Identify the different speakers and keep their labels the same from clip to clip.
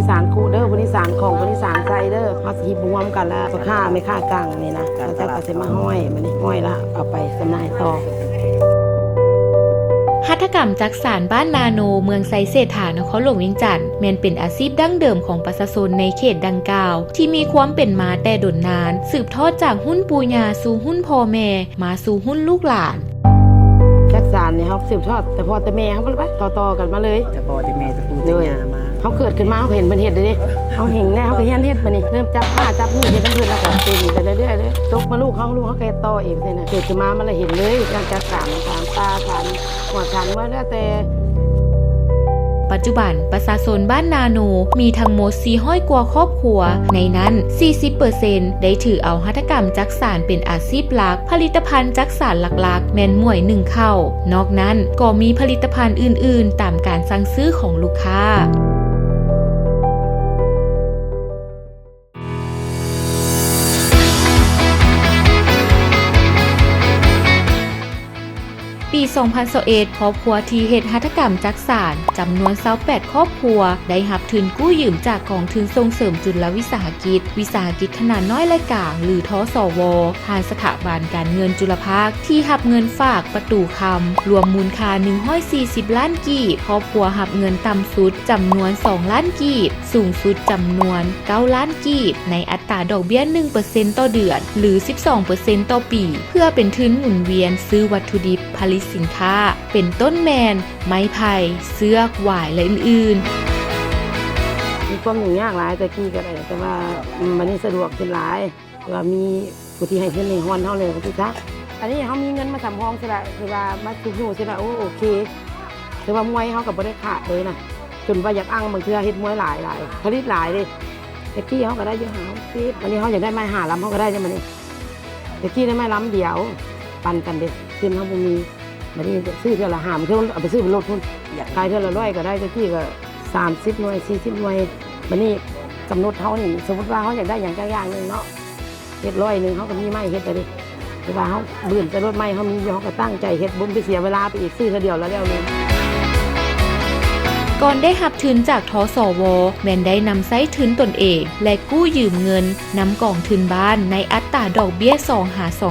Speaker 1: สารคูเด้อบริสารของบริสารใจเด้อเขาสิบวมกันแล้วค่าไม่ค่ากลางนี่นะแล้วจะก็สิมาห้อยมันนี่ห้อยละเอาไปจำหน่ายต่อ
Speaker 2: หัตถกรรมจักสานบ้านนาโนเมืองไซเศรษฐานครหลวงเวียงจันทน์แม้นเป็นอาชีพดั้งเดิมของประชาชนในเขตดังกล่าวที่มีความเป็นมาแต่ดนนานสืบทอดจากหุ้นปู่ย่าสู่หุ้นพ่อแม่มาสู่หุ้นลูกหลาน
Speaker 1: จักสานเนี่ยเขาสืบทอดแต่พ่อแต่แม่เขาก็ไปต่อกันมาเลย
Speaker 3: แต่พ่อแต่แม่จะปูแต่ย่ามา
Speaker 1: เขาเกิดขึ้นมาเขาเห็นเป็นเห็ดเลยเขาเห็นแน่เขาก็เห็นเห็ดมานี่เริ่มจับผ้าจับมือเห็ดน้ำเพื่อนแล้วก็ตีไปเรื่อยๆเลยตกมาลูกเขาแกต่อเองเลยนะเกิดขึ้นมามันเลยเห็นเลยการจักสานตาสานหัวสานว่าแล้วแต่
Speaker 2: ปัจจุบันประชาชนบ้านนาโนมีทั้งหมด400 กว่าครอบครัวในนั้น 40% ได้ถือเอาหัตถกรรมจักสานเป็นอาชีพหลักผลิตภัณฑ์จักสานหลักๆแม่นหมวย1เข้านอกนั้นก็มีผลิตภัณฑ์อื่นๆตามการสั่งซื้อของลูกค้าปี 2021 ครอบครัวที่เฮ็ดหัตถกรรมจักสานจำนวน28ครอบครัวได้รับทุนกู้ยืมจากกองทุนส่งเสริมจุลวิสาหกิจขนาดน้อยและกลางหรือทสวผ่านสถาบันการเงินจุลภาคที่รับเงินฝากประตูคำรวมมูลค่า140ล้านกีบครอบครัวรับเงินต่ำสุดจำนวน2ล้านกีบสูงสุดจำนวน9ล้านกีบในอัตราดอกเบี้ย 1% ต่อเดือนหรือ 12% ต่อปีเพื่อเป็นทุนหมุนเวียนซื้อวัตถุดิบผลิตสินค้าเป็นต้นแมนไม้ไผ่เสื้อกหวายและอื่น
Speaker 1: มีความยุ่งยากหลายแต่กี้ก็ได้แต่ว่ามันนี่สะดวกขึ้นหลายว่ามีผู้ที่ให้เงินในห้อนเท่าเลยพี่จ๊ะอันนี้เขามีเงินมาสำรองใช่ไหมคือว่ามาทุกอยู่ใช่ไหมโอเคคือว่ามวยเขากับบริขาดเลยนะจนว่าอยากอั้งบางทีเฮ็ดมวยหลายผลิตหลายเลยแต่กี้เขาก็ได้เยอะหาที่วันนี้เขาอยากได้ไม้5 ลำเขาก็ได้ใช่ไหมนี่แต่กี้ได้ไม้ลำเดียวปั่นกันเด็กขึ้นเขาบ่มีวันนี้ซื้อเท่าละ5 เท่าเอาไปซื้อเป็นรถทุนขายเท่าละ100ก็ได้แต่กี้ก็30 หน่วย40 หน่วยวันนี้กำหนดเขานี่สมมติว่าเขาอยากได้อย่างหนึ่งเนาะเฮ็ด100 นึงเขาก็มีไม้เฮ็ดไปดิแต่ว่าเขาเบื่อจะรถไม้เขามีเขาก็ตั้งใจเฮ็ดบุญไปเสียเวลาไปอีกซื้อเท่าเดียวแล้วเลย
Speaker 2: ก่อนได้หับทุนจากทสวแม่นได้นำไส้ทุนตนเองและกู้ยืมเงินนำกองทุนบ้านในอัตราดอกเบี้ย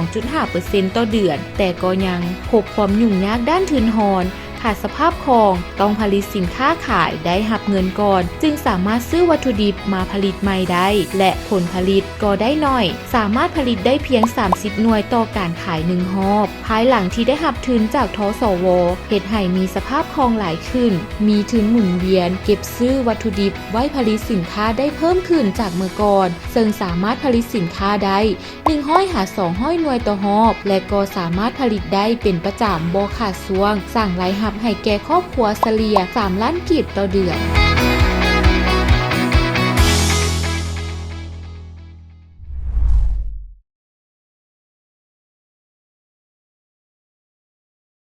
Speaker 2: 2-2.5% ต่อเดือนแต่ก็ยังพบความยุ่งยากด้านทุนหอนขาดสภาพคล่องต้องผลิตสินค้าขายได้หับเงินก่อนจึงสามารถซื้อวัตถุดิบมาผลิตใหม่ได้และผลผลิตก็ได้น้อยสามารถผลิตได้เพียง30 หน่วยต่อการขาย1 รอบภายหลังที่ได้หับทุนจากทสวเฮ็ดให้มีสภาพคล่องหลายขึ้นมีทุนหมุนเวียนเก็บซื้อวัตถุดิบไว้ผลิตสินค้าได้เพิ่มขึ้นจากเมื่อก่อนซึ่งสามารถผลิตสินค้าได้100-200 หน่วยต่อรอบและก็สามารถผลิตได้เป็นประจำบ่ขาดช่วงสร้างรายรับให้แก่ครอบครัวเฉลี่ย3 ล้านกีบต่อเดือน